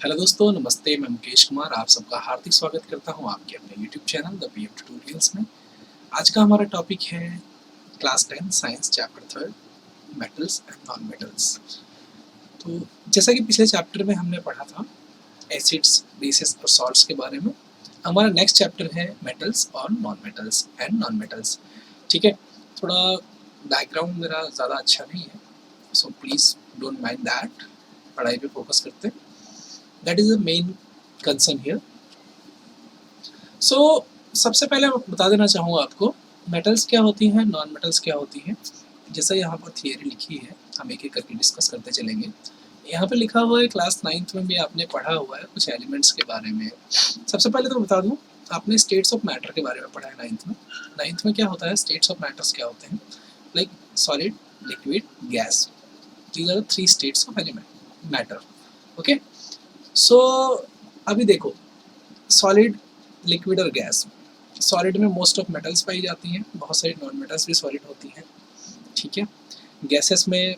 Hello दोस्तों, नमस्ते। मैं मुकेश कुमार आप सबका हार्दिक स्वागत करता हूं आपके अपने YouTube channel the PM tutorials में। आज का हमारा टॉपिक है class 10 science chapter 3 metals and non metals. तो जैसा कि पिछले चैप्टर में हमने पढ़ा था एसिड्स, बेसिस और सॉल्ट्स के बारे में, हमारा नेक्स्ट चैप्टर है मेटल्स और non metals and non metals. ठीक है, थोड़ा बैकग्राउंड मेरा ज़्यादा अच्छा नहीं है, so please don't mind that. पढ़ाई पे फोकस करते हैं, that is the main concern here. So सबसे पहले मैं बता देना चाहूँगा आपको मेटल्स क्या होती हैं, नॉन मेटल्स क्या होती हैं। जैसा यहाँ पर थियरी लिखी है, हम एक एक करके डिस्कस करते चलेंगे। यहाँ पे लिखा हुआ है, क्लास 9th में भी आपने पढ़ा हुआ है कुछ एलिमेंट्स के बारे में। सबसे पहले तो बता दूँ, आपने स्टेट्स ऑफ मैटर के बारे में पढ़ा है 9th में। 9th में क्या होता है, स्टेट्स ऑफ मैटर्स क्या होते हैं, like solid, liquid, gas. These are 3 states of element matter. Okay, so अभी देखो, सॉलिड, लिक्विड और गैस। सॉलिड में मोस्ट ऑफ मेटल्स पाई जाती हैं, बहुत सारी नॉन मेटल्स भी सॉलिड होती हैं। ठीक है, गैसेस में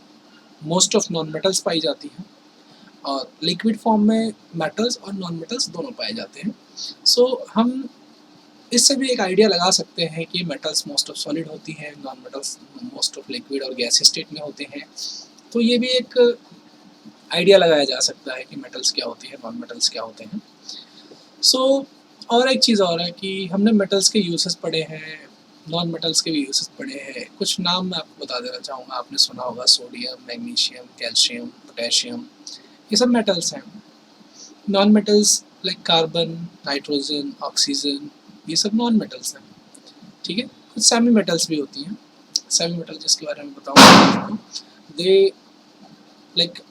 मोस्ट ऑफ नॉन मेटल्स पाई जाती हैं, और लिक्विड फॉर्म में मेटल्स और नॉन मेटल्स दोनों पाए जाते हैं। सो हम इससे भी एक आइडिया लगा सकते हैं कि मेटल्स मोस्ट ऑफ सॉलिड होती हैं, non metals most of liquid और गैस स्टेट में होते हैं। तो ये भी एक आइडिया लगाया जा सकता है कि मेटल्स क्या होती है, नॉन मेटल्स क्या होते हैं। सो और एक चीज़ और है कि हमने मेटल्स के यूसेस पढ़े हैं, नॉन मेटल्स के भी यूसेस पढ़े हैं। कुछ नाम मैं आपको बता देना चाहूँगा, आपने सुना होगा सोडियम, मैग्नीशियम, कैल्शियम, पोटेशियम, ये सब मेटल्स हैं। Non metals like carbon, nitrogen, oxygen, ये सब नॉन मेटल्स हैं। ठीक है, कुछ सेमी मेटल्स भी होती हैं। सेमी मेटल जिसके बारे में बताऊँगा, they like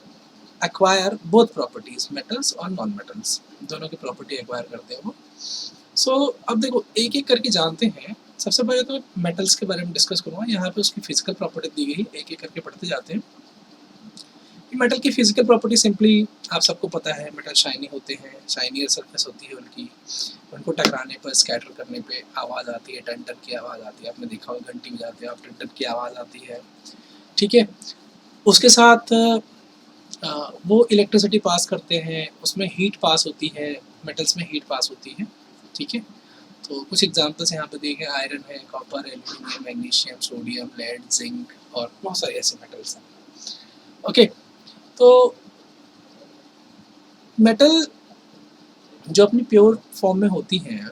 acquire both properties, metals और नॉन मेटल्स दोनों की प्रॉपर्टी एक्वायर करते हैं वो। सो अब देखो एक एक करके जानते हैं। सबसे पहले तो मेटल्स के बारे में डिस्कस करूँगा, यहाँ पे उसकी फिजिकल प्रॉपर्टी दी गई, एक एक करके पढ़ते जाते हैं। मेटल की फिजिकल प्रॉपर्टी सिंपली आप सबको पता है, मेटल शाइनी होते हैं, शाइनी सरफेस होती है उनकी, उनको टकराने पर, स्कैटर करने पे आवाज़ आती है, टन टन की आवाज़ आती है। आपने देखा होगा घंटी बजाते हैं आप, टन टन की आवाज़ आती है। ठीक है, उसके साथ वो इलेक्ट्रिसिटी पास करते हैं, उसमें हीट पास होती है, मेटल्स में हीट पास होती है। ठीक है, तो कुछ एग्जांपल्स यहाँ पे देखे, आयरन है, कॉपर है, aluminium, magnesium, sodium, lead, zinc और बहुत सारे ऐसे मेटल्स हैं। ओके, तो मेटल जो अपनी प्योर फॉर्म में होती हैं,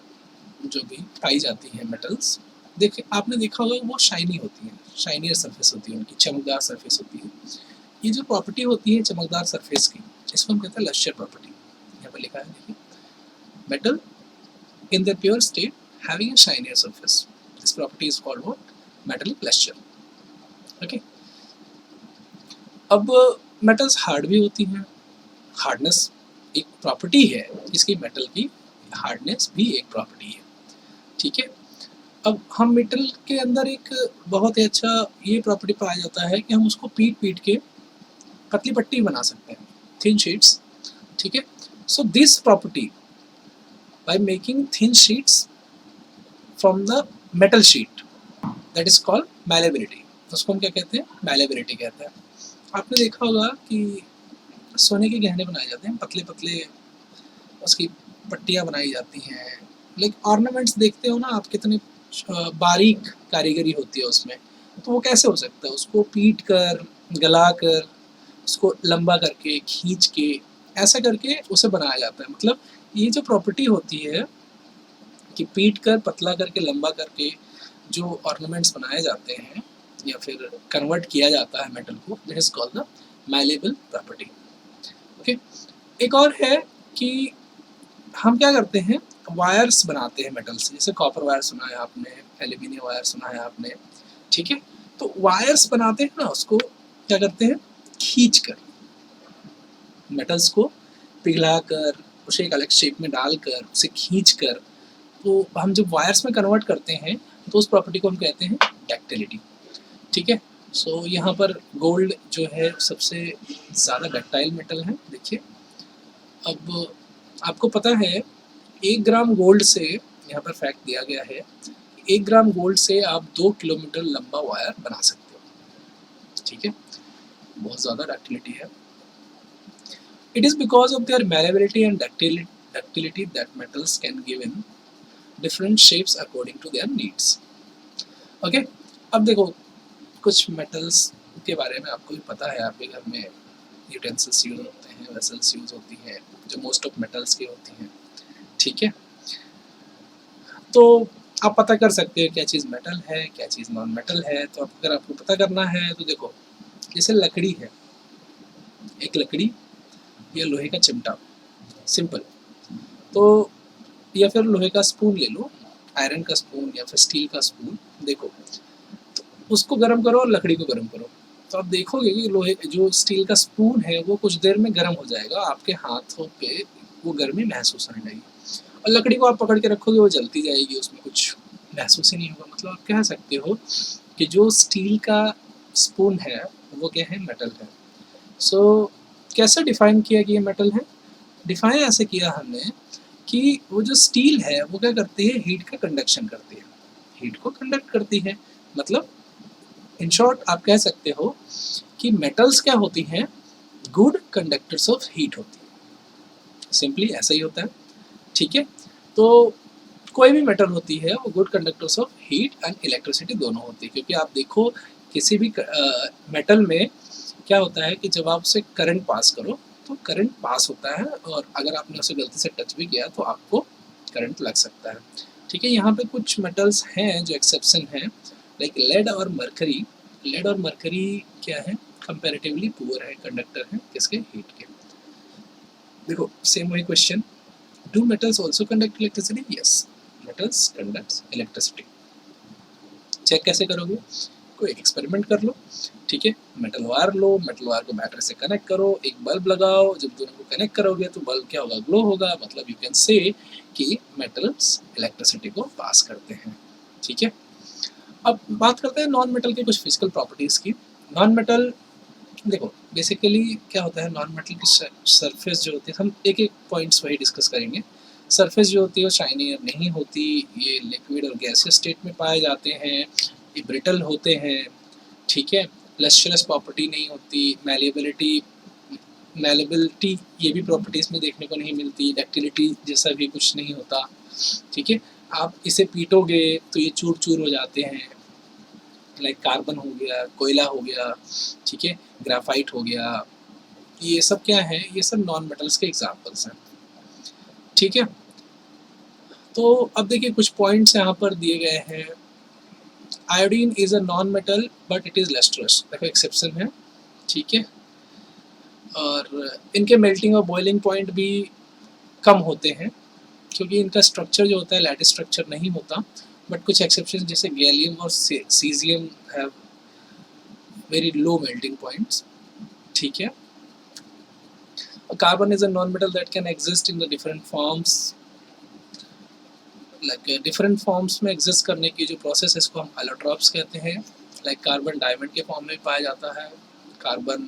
जो भी पाई जाती हैं मेटल्स, देखिए आपने देखा होगा वो शाइनी होती हैं, शाइनियर सरफेस होती है उनकी, चमकदार सरफेस होती है। ये जो प्रॉपर्टी होती है चमकदार सरफेस की, इसको हम कहते हैं लस्टर प्रॉपर्टी। यहाँ पर लिखा है, देखिए, metal in their pure state having a shinier surface. This property is called what? Metallic luster. Okay. अब मेटल्स हार्ड भी होती हैं, हार्डनेस एक प्रॉपर्टी है इसकी, मेटल की हार्डनेस भी एक प्रॉपर्टी है। ठीक है, अब हम मेटल के अंदर एक बहुत ही अच्छा ये प्रॉपर्टी पाया जाता है कि हम उसको पीट पीट के पतली पट्टी बना सकते हैं, थिन शीट्स। ठीक है, so this property by making thin sheets from the metal sheet, that is called malleability। उसको हम क्या कहते हैं, malleability कहते हैं। आपने देखा होगा कि सोने के गहने बनाए जाते हैं, पतले पतले उसकी पट्टियाँ बनाई जाती हैं, लाइक ऑर्नामेंट्स देखते हो ना आप, कितने बारीक कारीगरी होती है उसमें। तो वो कैसे हो सकता है, उसको पीट कर, गला कर, उसको लंबा करके, खींच के, ऐसा करके उसे बनाया जाता है। मतलब ये जो प्रॉपर्टी होती है कि पीट कर, पतला करके, लंबा करके जो ऑर्नामेंट्स बनाए जाते हैं या फिर कन्वर्ट किया जाता है मेटल को, that is called the malleable property. Okay, एक और है कि हम क्या करते हैं, वायर्स बनाते हैं मेटल से, जैसे कॉपर वायर सुना है आपने, एल्यूमिनियम वायर सुना है आपने। ठीक है, तो वायर्स बनाते हैं ना, उसको क्या करते हैं, खींच कर, मेटल्स को पिघला कर, उसे एक अलग शेप में डालकर, उसे खींच कर, तो हम जब वायर्स में कन्वर्ट करते हैं तो उस प्रॉपर्टी को हम कहते हैं डक्टिलिटी। ठीक है, सो यहाँ पर गोल्ड जो है सबसे ज़्यादा डक्टाइल मेटल है। देखिए, अब आपको पता है 1 ग्राम गोल्ड से, यहाँ पर फैक्ट दिया गया है, 1 ग्राम गोल्ड से आप 2 किलोमीटर लंबा वायर बना सकते हो। ठीक है, बहुत ज़्यादा डक्टिलिटी है। It is because of their malleability and ductility that metals can give in different shapes according to their needs. Okay, अब देखो कुछ metals के बारे में आपको भी पता है, आपके घर में यूटेंसिल्स यूज होते हैं, वेसल्स यूज होती हैं जो मोस्ट ऑफ मेटल्स की होती हैं, ठीक है। तो आप पता कर सकते हो क्या चीज़ मेटल है, क्या चीज़ नॉन मेटल है। तो अगर आपको पता करना है तो देखो, जैसे लकड़ी है, एक लकड़ी या लोहे का चिमटा, सिंपल। तो या फिर लोहे का स्पून ले लो, आयरन का स्पून या फिर स्टील का स्पून, देखो तो उसको गर्म करो और लकड़ी को गर्म करो, तो आप देखोगे कि लोहे जो स्टील का स्पून है वो कुछ देर में गर्म हो जाएगा, आपके हाथों पे वो गर्मी महसूस होने लगेगी। और लकड़ी को आप पकड़ के रखोगे वो जलती जाएगी, उसमें कुछ महसूस ही नहीं होगा। मतलब आप कह सकते हो कि जो स्टील का स्पून है वो क्या है, मेटल है। सो कैसे डिफाइन किया कि ये मेटल है? डिफाइन ऐसे किया हमने कि वो जो स्टील है वो क्या करती है, हीट का कंडक्शन करती है, हीट को कंडक्ट करती है। मतलब इन शॉर्ट आप कह सकते हो कि मेटल्स क्या होती हैं, गुड कंडक्टर्स ऑफ हीट होती है। सिंपली ऐसा ही होता है, ठीक है। तो कोई भी मेटल होती है वो good conductors of heat and electricity दोनों होती है, क्योंकि आप देखो किसी भी मेटल में क्या होता है कि जब आप उसे करंट पास करो तो करंट पास होता है, और अगर आपने उसे गलती से टच भी किया तो आपको करंट लग सकता है, ठीक है। यहाँ पे कुछ मेटल्स हैं जो एक्सेप्शन हैं, लाइक लेड और मरकरी। लेड और मरकरी क्या है, कंपैरेटिवली पुअर है कंडक्टर है किसके, हीट के। देखो सेम वही question, do metals also conduct electricity? Yes, metals conducts electricity. Check कैसे करोगे, कोई एक्सपेरिमेंट कर लो, ठीक है। मेटल वायर लो, मेटल वायर को बैटरी से कनेक्ट करो, एक बल्ब लगाओ, जब दोनों को कनेक्ट करोगे तो बल्ब क्या होगा, ग्लो होगा। मतलब यू कैन से कि मेटल्स इलेक्ट्रिसिटी को पास करते हैं, ठीक है। अब बात करते हैं नॉन मेटल के कुछ फिजिकल प्रॉपर्टीज़ की। नॉन मेटल देखो बेसिकली क्या होता है, नॉन मेटल की सरफेस जो होती है, हम एक एक पॉइंट्स वही डिस्कस करेंगे। सरफेस जो होती है वो शाइनी नहीं होती, ये लिक्विड और गैसियस स्टेट में पाए जाते हैं, ये ब्रिटल होते हैं, ठीक है। लस्ट्रस प्रॉपर्टी नहीं होती, मैलेबिलिटी ये भी प्रॉपर्टीज़ में देखने को नहीं मिलती, डक्टिलिटी जैसा भी कुछ नहीं होता, ठीक है। आप इसे पीटोगे तो ये चूर चूर हो जाते हैं, लाइक कार्बन हो गया, कोयला हो गया, ठीक है, ग्राफाइट हो गया, ये सब क्या है, ये सब नॉन मेटल्स के एग्जांपल्स हैं, ठीक है। तो अब देखिए कुछ पॉइंट्स यहाँ पर दिए गए हैं। Iodine is a non metal but it is lustrous, देखो एक्सेप्शन है, ठीक है। और इनके मेल्टिंग और बॉइलिंग पॉइंट भी कम होते हैं, क्योंकि इनका स्ट्रक्चर जो होता है लैटिस स्ट्रक्चर नहीं होता। बट कुछ एक्सेप्शन जैसे गैलियम और caesium have very low melting points, ठीक है। Carbon is a non metal that can exist in the different forms, like different forms में एग्जिस्ट करने की जो प्रोसेस है इसको हम एलोट्रॉप्स कहते हैं। लाइक कार्बन डायमंड के फॉर्म में भी पाया जाता है, कार्बन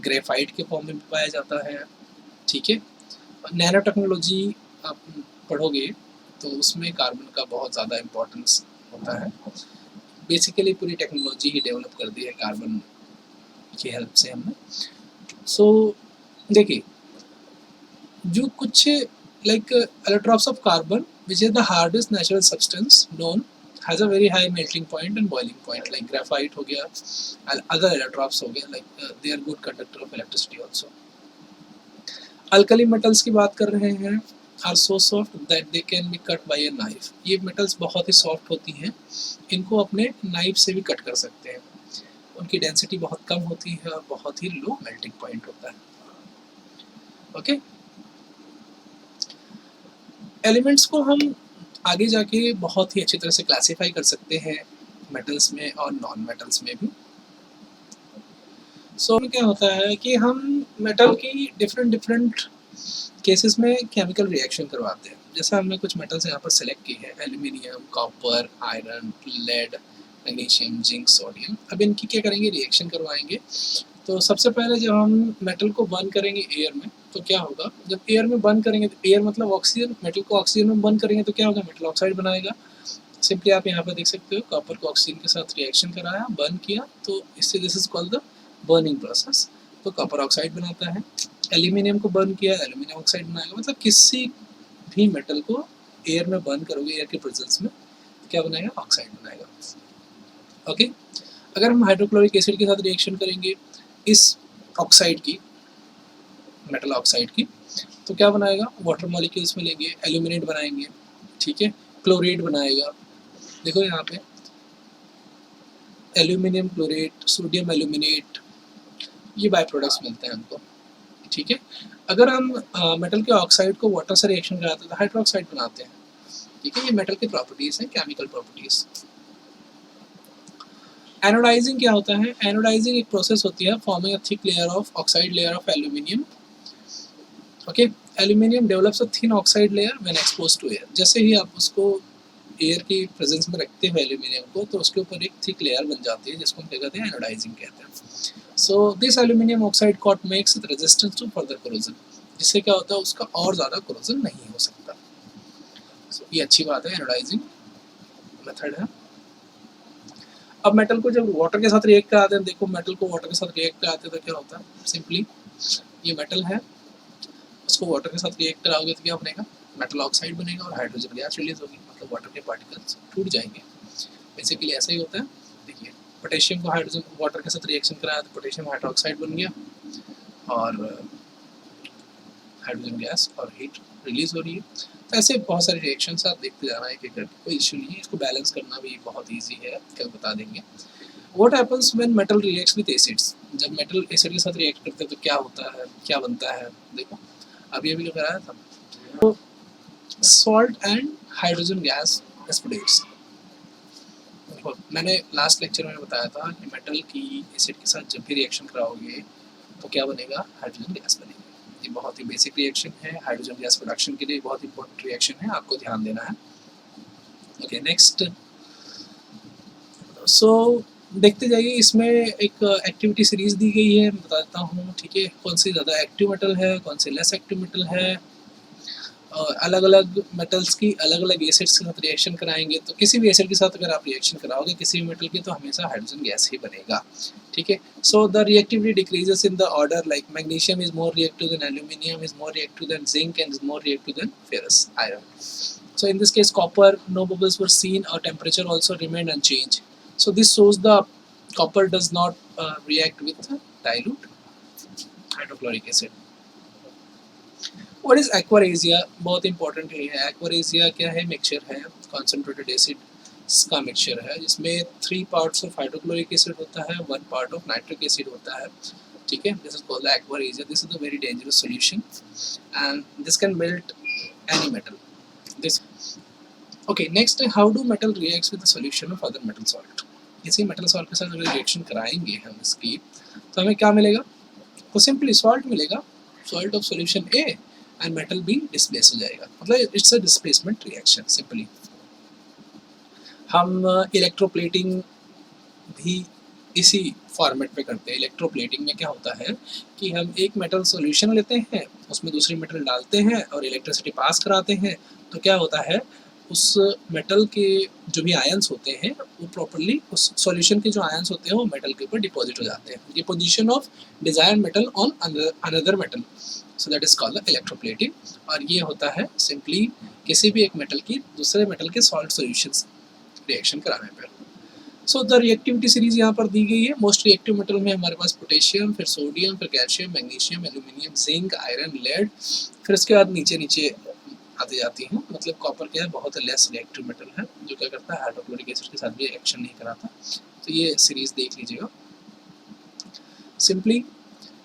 ग्रेफाइट के फॉर्म में भी पाया जाता है, ठीक है। नैनो टेक्नोलॉजी आप पढ़ोगे तो उसमें कार्बन का बहुत ज़्यादा इम्पोर्टेंस होता है। बेसिकली पूरी टेक्नोलॉजी ही डेवलप कर दी है कार्बन की हेल्प से हमने। सो देखिए जो कुछ like allotropes of carbon, which is the hardest natural substance known, has a very high melting point and boiling point, like graphite हो गया, and other allotropes हो गया, like they are good conductor of electricity also. Alkali metals की बात कर रहे हैं, are so soft that they can be cut by a knife. ये metals बहुत ही soft होती हैं, इनको अपने knife से भी कट कर सकते हैं, उनकी डेंसिटी बहुत कम होती है और बहुत ही लो मेल्टिंग पॉइंट होता है, ओके। एलिमेंट्स को हम आगे जाके बहुत ही अच्छी तरह से क्लासीफाई कर सकते हैं मेटल्स में और नॉन मेटल्स में भी। सो क्या होता है कि हम मेटल की डिफरेंट केसेस में केमिकल रिएक्शन करवाते हैं। जैसा हमने कुछ मेटल्स यहाँ पर सेलेक्ट की है, aluminium, copper, iron, lead, magnesium, zinc, sodium. अब इनकी क्या करेंगे, रिएक्शन करवाएंगे। तो सबसे पहले जब हम मेटल को बर्न करेंगे एयर में तो क्या होगा, जब एयर में बर्न करेंगे तो एयर मतलब ऑक्सीजन, मेटल को ऑक्सीजन में बर्न करेंगे तो क्या होगा, मेटल ऑक्साइड बनाएगा। सिंपली आप यहाँ पर देख सकते हो, कॉपर को ऑक्सीजन के साथ रिएक्शन कराया, बर्न किया, तो इससे this is called the burning process, तो कॉपर ऑक्साइड बनाता है। एल्यूमिनियम को बर्न किया, एल्यूमिनियम ऑक्साइड बनाएगा। मतलब किसी भी मेटल को एयर में बर्न करोगे, एयर के प्रेजेंस में, तो क्या बनाएगा? ऑक्साइड बनाएगा। ओके, अगर हम हाइड्रोक्लोरिक एसिड के साथ रिएक्शन करेंगे इस ऑक्साइड की, मेटल ऑक्साइड की, तो क्या बनाएगा? वाटर मॉलिक्यूल्स में लेंगे, एल्यूमिनेट बनाएंगे, ठीक है, क्लोरेट बनाएगा। देखो यहाँ पे एल्यूमिनियम क्लोरेट, सोडियम एल्यूमिनेट, ये बाय प्रोडक्ट्स मिलते हैं हमको, ठीक है। अगर हम मेटल के ऑक्साइड को वाटर से रिएक्शन कराते हैं तो हाइड्रोक्साइड बनाते हैं, ठीक है। ये मेटल की प्रॉपर्टीज हैं, केमिकल प्रॉपर्टीज। एनोडाइजिंग क्या होता है? एनोडाइजिंग एक प्रोसेस होती है forming a thick layer of oxide layer of aluminium. Okay, aluminium develops a thin oxide layer when exposed to air. जैसे ही आप उसको एयर की प्रेजेंस में रखते हो एल्यूमिनियम को, तो उसके ऊपर एक थिक लेयर बन जाती है जिसको हम क्या कहते हैं? एनोडाइजिंग कहते हैं। So this aluminium oxide coat makes it resistance to further corrosion. जिससे क्या होता है? उसका और ज़्यादा कोरोजन नहीं हो सकता। ये अच्छी बात है, एनोडाइजिंग मेथड है। अब मेटल को जब वाटर के साथ रिएक्ट कराते हैं, देखो मेटल को वाटर के साथ रिएक्ट कराते हैं तो क्या होता है? सिंपली ये मेटल है, उसको वाटर के साथ रिएक्ट कराओगे तो क्या बनेगा? मेटल ऑक्साइड बनेगा और हाइड्रोजन गैस रिलीज होगी, मतलब वाटर के पार्टिकल्स टूट जाएंगे। बेसिकली ऐसा ही होता है। देखिए, पोटेशियम को हाइड्रोजन वाटर के साथ रिएक्शन कराया तो पोटेशियम हाइड्रोक्साइड बन गया और हाइड्रोजन गैस और हीट रिलीज हो रही है। तो ऐसे बहुत सारे रिएक्शंस आप देखते जाना है, एक एक करके, कोई इशू नहीं है। इसको बैलेंस करना भी बहुत ईजी है, कल बता देंगे। What happens when metal reacts with acids? जब मेटल एसिड के साथ रिएक्ट करते हैं तो क्या होता है, क्या बनता है? देखो अभी अभी जो कराया था, तो salt and hydrogen gas is produced. मैंने लास्ट लेक्चर में बताया था कि मेटल की एसिड के साथ जब भी रिएक्शन कराओगे तो क्या बनेगा? हाइड्रोजन गैस बनेगी। ये बहुत ही बेसिक रिएक्शन है, हाइड्रोजन गैस प्रोडक्शन के लिए बहुत इंपॉर्टेंट रिएक्शन है, आपको ध्यान देना है। Okay, next. सो देखते जाइए, इसमें एक एक्टिविटी सीरीज दी गई है, मैं बता देता हूँ, ठीक है। कौन सी ज़्यादा एक्टिव मेटल है, कौन से लेस एक्टिव मेटल है, अलग अलग मेटल्स की अलग अलग एसिड्स के साथ रिएक्शन कराएंगे। तो किसी भी एसिड के साथ अगर आप रिएक्शन कराओगे किसी भी मेटल की, तो हमेशा हाइड्रोजन गैस ही बनेगा, ठीक है। So the reactivity decreases in the order like magnesium is more reactive than aluminium, is more reactive than zinc and is more reactive than ferrous iron. So in this case, copper, no bubbles were seen, or temperature also remained unchanged. So this shows the copper does not react with dilute hydrochloric acid. What is aquaresia? बहुत important है। Aqua regia क्या है? Mixture है, concentrated acid का mixture है जिसमें 3 parts of hydrochloric acid होता है, 1 पार्ट ऑफ नाइट्रिक एसिड होता है, ठीक है। This is called aqua regia. This is a very dangerous solution and this can melt any metal. This okay, next, how do metal reacts with the solution of other metal salt? इसी metal salt के साथ अगर reaction कराएंगे हम इसकी, तो हमें क्या मिलेगा? तो सिंपली सॉल्ट मिलेगा, salt of solution A, and metal B displace हो जाएगा। मतलब it's a displacement reaction simply. हम इलेक्ट्रोप्लेटिंग भी इसी फॉर्मेट पे करते हैं। इलेक्ट्रोप्लेटिंग में क्या होता है कि हम एक मेटल सॉल्यूशन लेते हैं, उसमें दूसरी मेटल डालते हैं और इलेक्ट्रिसिटी पास कराते हैं, तो क्या होता है? उस मेटल के जो भी आयंस होते हैं वो प्रॉपर्ली उस सॉल्यूशन के जो आयंस होते हैं वो मेटल के ऊपर डिपॉजिट हो जाते हैं। ये position of desired metal on another metal, so that is called electroplating. और ये होता है सिंपली किसी भी एक मेटल की दूसरे मेटल के सॉल्ट सॉल्यूशंस रिएक्शन कराने पर। सो द रिएक्टिविटी सीरीज यहाँ पर दी गई है। मोस्ट रिएक्टिव मेटल में हमारे पास पोटेशियम, फिर सोडियम, फिर calcium, magnesium, aluminium, zinc, iron, lead, फिर उसके बाद नीचे नीचे आती जाती हैं। मतलब कॉपर क्या है? बहुत लेस रिएक्टिव मेटल है, जो क्या करता है? हाइड्रोक्लोरिक एसिड के साथ भी रिएक्शन नहीं कराता। तो ये सीरीज देख लीजिएगा सिंपली।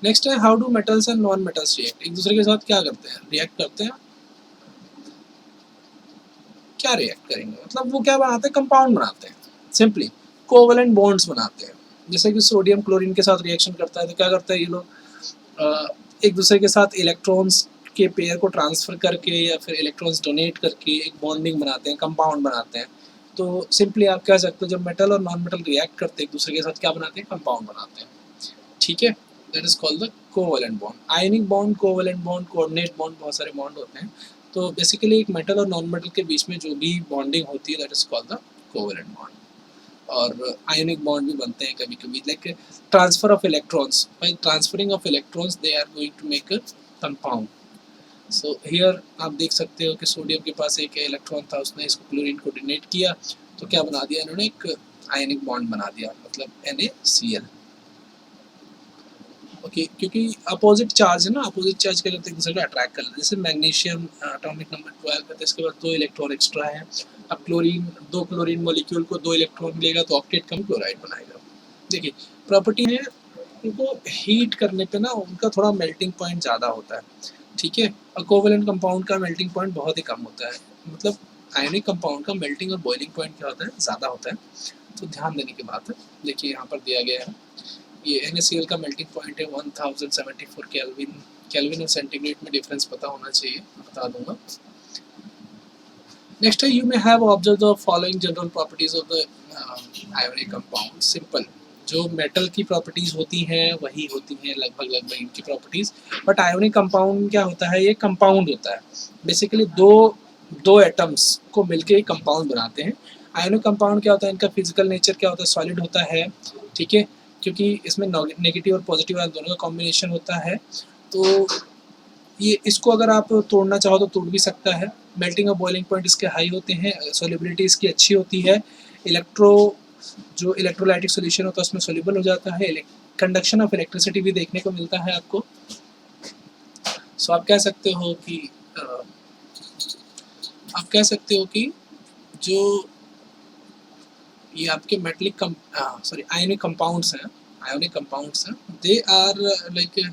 नेक्स्ट है, how do metals and non metals react? एक दूसरे के साथ क्या करते हैं? रिएक्ट करते हैं। क्या रिएक्ट करेंगे? मतलब वो क्या बनाते हैं? कंपाउंड बनाते हैं, सिंपली कोवलेंट बॉन्ड्स बनाते हैं। जैसे कि सोडियम क्लोरीन के साथ रिएक्शन करता है तो क्या करता है ये लोग? एक दूसरे के साथ इलेक्ट्रॉन्स के पेयर को ट्रांसफर करके या फिर इलेक्ट्रॉन्स डोनेट करके एक बॉन्डिंग बनाते हैं, कंपाउंड बनाते हैं। तो सिंपली आप कह सकते हो जब मेटल और नॉन मेटल रिएक्ट करते हैं एक दूसरे के साथ, क्या बनाते हैं? कंपाउंड बनाते हैं, ठीक है। That is called the covalent bond. Ionic bond, covalent bond, coordinate bond, बहुत सारे बॉन्ड होते हैं। तो बेसिकली एक मेटल और नॉन मेटल के बीच में जो भी बॉन्डिंग होती है that is called the covalent bond. और आयोनिक बॉन्ड भी बनते हैं कभी कभी, like transfer of electrons, by transferring of electrons they are going to make a compound. So here आप देख सकते हो कि सोडियम के पास एक इलेक्ट्रॉन था, उसने इसको क्लोरीन को डोनेट किया तो क्या बना दिया इन्होंने, एक आयनिक बॉन्ड बना दिया, मतलब NaCl। ओके, क्योंकि अपोजिट चार्ज है ना, अपोजिट चार्ज क्या करते हैं, एक दूसरे को अट्रैक्ट कर लेते हैं। जैसे मैग्नीशियम एटॉमिक नंबर 12 है, तो इसके बाद 2 इलेक्ट्रॉन एक्स्ट्रा है। अब क्लोरीन, 2 क्लोरीन मॉलिक्यूल को 2 इलेक्ट्रॉन मिलेगा तो ऑक्टेट कम क्लोराइड बनाएगा। देखिए प्रॉपर्टी है, उनको हीट करने पे ना उनका थोड़ा मेल्टिंग पॉइंट ज़्यादा होता है, ठीक है। और कोवेलेंट कंपाउंड का मेल्टिंग पॉइंट बहुत ही कम होता है, मतलब आयनिक कंपाउंड का मेल्टिंग और बॉइलिंग पॉइंट क्या होता है, ज़्यादा होता है। तो ध्यान देने की बात है। देखिए यहाँ पर दिया गया है, ये NaCl का मेल्टिंग पॉइंट है 1074 केल्विन। केल्विन और सेंटीग्रेड में डिफरेंस पता होना चाहिए, बता दूंगा। नेक्स्ट है, you may have observe the following general properties of the ionic compound. Simple, जो मेटल की प्रॉपर्टीज होती हैं वही होती हैं लगभग लगभग इनकी प्रॉपर्टीज, बट आयोनिक कंपाउंड क्या होता है, ये कंपाउंड होता है। बेसिकली दो एटम्स को मिलके एक कंपाउंड बनाते हैं। आयोनिक कंपाउंड क्या होता है, इनका फिजिकल नेचर क्या होता है, सॉलिड होता है, ठीक है, क्योंकि इसमें नेगेटिव और पॉजिटिव आयन दोनों का कॉम्बिनेशन होता है। तो ये इसको अगर आप तोड़ना चाहो तो तोड़ भी सकता है। मेल्टिंग और बॉइलिंग पॉइंट इसके हाई होते हैं, सोलिबिलिटी इसकी अच्छी होती है, जो इलेक्ट्रोलाइटिक सॉल्यूशन होता है उसमें सोल्यूबल हो जाता है, कंडक्शन ऑफ इलेक्ट्रिसिटी भी देखने को मिलता है आपको। सो आप कह सकते हो कि जो ये आपके मेटलिक आयोनिक कंपाउंड्स हैं, they are like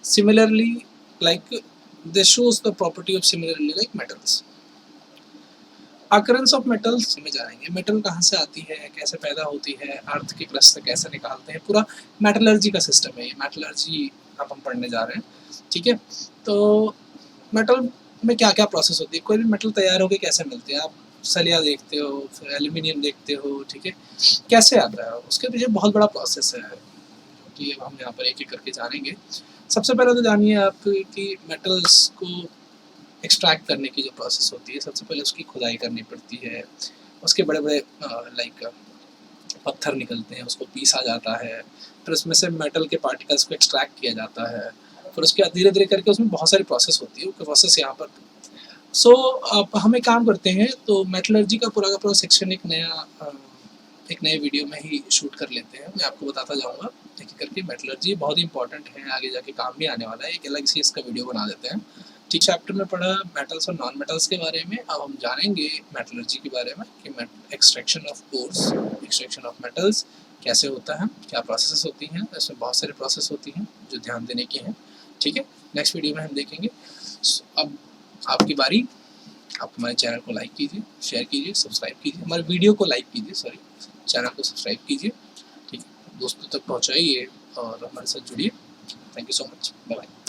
similarly like they shows the property of similarly like metals. Occurrence of metals में जाएंगे, मेटल कहाँ से आती है, कैसे पैदा होती है, अर्थ की क्रस्ट से कैसे निकालते हैं, पूरा मेटलर्जी का सिस्टम है ये। मेटलर्जी अब हम पढ़ने जा रहे हैं, ठीक है। तो मेटल में क्या क्या प्रोसेस होती है, कोई भी मेटल तैयार होकर कैसे मिलते हैं, आप सलिया देखते हो, फिर एल्यूमिनियम देखते हो, ठीक है, कैसे आता है, उसके पीछे बहुत बड़ा प्रोसेस है कि अब हम यहाँ पर एक एक करके जानेंगे। सबसे पहले तो जानिए आप कि मेटल्स को एक्सट्रैक्ट करने की जो प्रोसेस होती है, सबसे पहले उसकी खुदाई करनी पड़ती है, उसके बड़े बड़े लाइक पत्थर निकलते हैं, उसको पीसा जाता है, फिर उसमें से मेटल के पार्टिकल्स को एक्सट्रैक्ट किया जाता है, फिर उसके बाद धीरे धीरे करके उसमें बहुत सारी प्रोसेस होती है, वो प्रोसेस यहाँ पर। सो अब हम एक काम करते हैं, तो मेटलर्जी का पूरा सेक्शन एक नए वीडियो में ही शूट कर लेते हैं, मैं आपको बताता जाऊँगा एक एक करके। मेटलर्जी बहुत ही इंपॉर्टेंट है, आगे जाके काम भी आने वाला है, एक अलग से इसका वीडियो बना देते हैं, ठीक। चैप्टर में पढ़ा मेटल्स और नॉन मेटल्स के बारे में, अब हम जानेंगे मेटलर्जी के बारे में कि extraction of ores, extraction of metals कैसे होता है, क्या प्रोसेस होती हैं, इसमें बहुत सारे प्रोसेस होती हैं जो ध्यान देने की हैं, ठीक है। नेक्स्ट वीडियो में हम देखेंगे। अब आपकी बारी, आप हमारे चैनल को लाइक कीजिए, शेयर कीजिए, सब्सक्राइब कीजिए, हमारे वीडियो को लाइक कीजिए, सॉरी, चैनल को सब्सक्राइब कीजिए, ठीक है, दोस्तों तक पहुँचाइए और हमारे साथ जुड़िए। Thank you so much, bye bye.